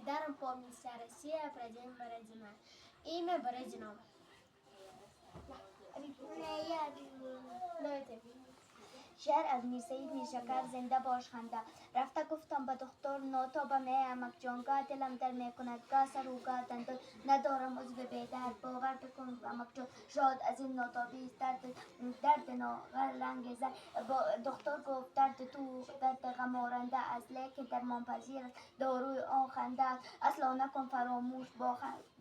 Недаром помнит вся Россия про день Бородина. Имя Бородино. شعر از میرسید نیشکر زنده باش خنده رفته گفتم به دکتر نوتا به می امک جانگاه دلم در میکند گاه سر و گاه دندان ندارم عضو بیدرد باور بکن امک جان شاد از این ناتابی درد رنگ زن دکتر گفت درد تو درد غمارنده است لیکن درمان پذیر است داروی آن خنده است اصلا نکن فراموش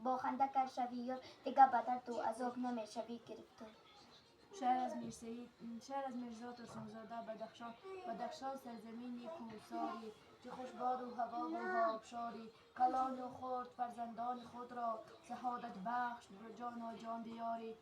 با خنده کر شوی یار دیگه به درد و عذاب نمیشوی گرفتار. شعر از میرزاد و سنزاده بدخشان سرزمینی کوهساری چه خوش باد و هوا و آبشاری کلان و خرد فرزندان خود را شهادت بخش جان و جان بیاری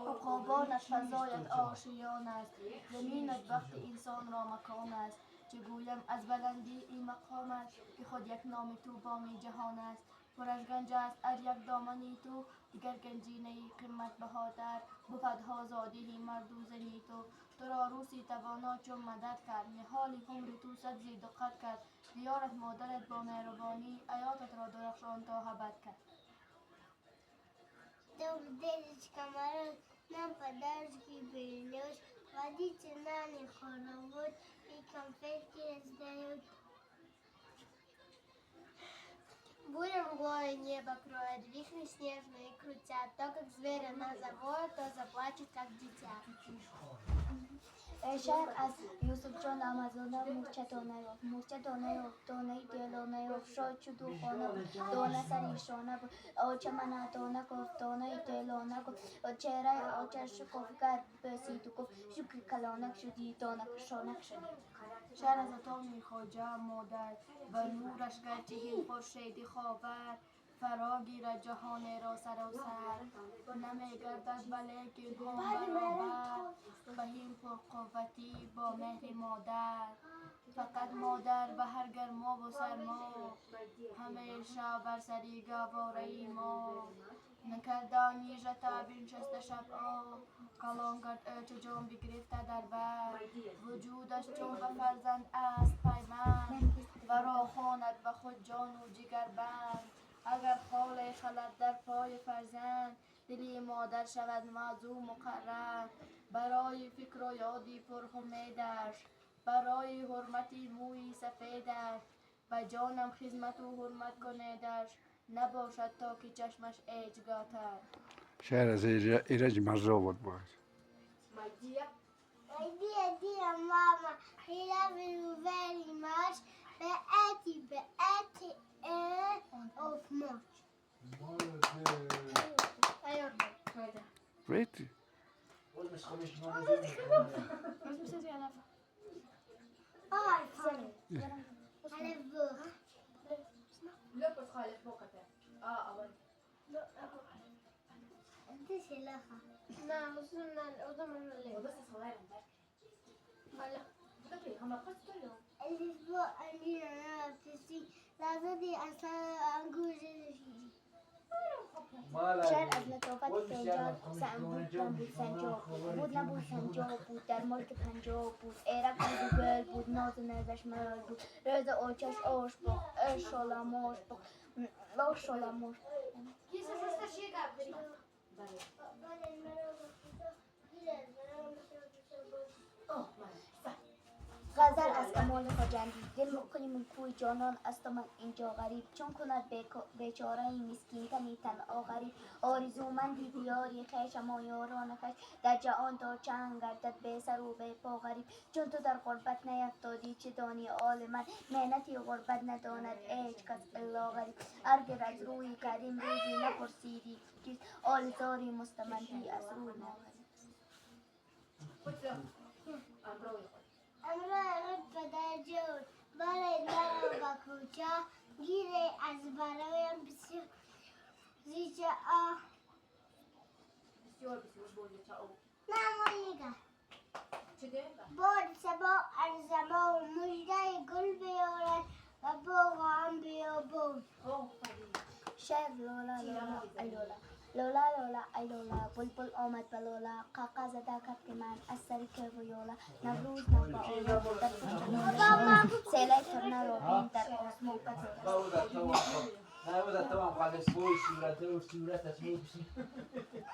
عقابانش فضایت آشیان است زمینت وقت انسان را مکان است چه گویم از بلندی این مقام است که خود یک نام تو بامی جهان است پر از گنج است هر یک دامنی تو دیگر گنجینه ای قیمت بهاتر بفدها زادی مرد و زنی تو را روسی توانا چون مدد کرد نهال عمر تو صد زی دقت کرد دیارت مادرت با مهربانی حیاتت را درخشان تا ابد کرد. Дълдежич камарът на подаръчки берилюш, водите на ни хоровод и конфетки раздают. Буря мглой небо кроет, вихри снежные крутят, то как зверя на завоет, то заплачет как дитя. شعر از یوسف جان آمازونه مورچه دانه یافت دانه دلانه یافت شاد شد و خانه بود دانه سر ایشانه بود آچه من دانه گفت دانه دلانه گفت چهره آچه شکف کرد بسید و گفت شکر کلانک شدی دانه کشانک شدی. شعر از اتامی خواجه مادر و نورش گرچه هین خورشیدی خاور فرا گیرد جهان را سراسر نمی گردد ولیکن هم برابر فهیم پرقوتی با مهر مادر فقط مادر به هر گرما و سرما همیشه بر سری گواره ما نکردانی جتا بینشسته شب کلان کرد چه جان بگرفته در بر وجودش چون به فرزند است پیمند و را خواند به خود جان و جگر بند اگر خال خلد در پای فرزند دلی مادر شود موضوع مقرر برای فکر و یادی پر امیدش برای حرمتی موی سفیدش به جانم خدمت و حرمت کنیدش نباشد تا که چشمش ایجگاتر. شعر از ایرج مرزا بود باید. My dear mama, I love you very much. Beati of March. Pretty. انت شلخة نعم وصلنا الأوضة الليل بس صغيرة هلا الأسبوع اللي أنا بتسي لازم أصلا أنقول شعر از لطافت فنجان بود نبود سنجاب بود در ملک پنجاب بود ایرک بود و گل بود ناز و نزش مرال بود رز آچش آش بود اش شلماش بود لاش شلماش غزل از کمال خواجندی دل مقیم کوی جانان است من اینجا غریب چون کند بیچاره مسکین تنی تنها غریب آرزومندی دیاری خویش اما یاران خویش در جهان تا چند گردد بی سر و بی پا غریب چون تو در غربت نیفتادی چه دانی آل من محنتی غربت نداند هیچ کس الا غریب هرگز از روی کریم روزی نپرسیدی کیست آل زاری مستمندی از روی ما امروز پدر جون برای مرا با کوچه گیره از برایم بسیار زیچه بسیار بوده تا او نمایگه چه باد سبا از زما و مجده گل بیارد و باغ هم بیابون شعر لولا لولا ای لولا لولا لولا ای لولا بلبل آمد بلولا قاقا زده کرد که من از سری که ویولا نوروز نو با آمد در پشت نو سیلی ترنه رو بین در است موقت است. نه بود تو هم قالب بوی صورت و صورتش میبینی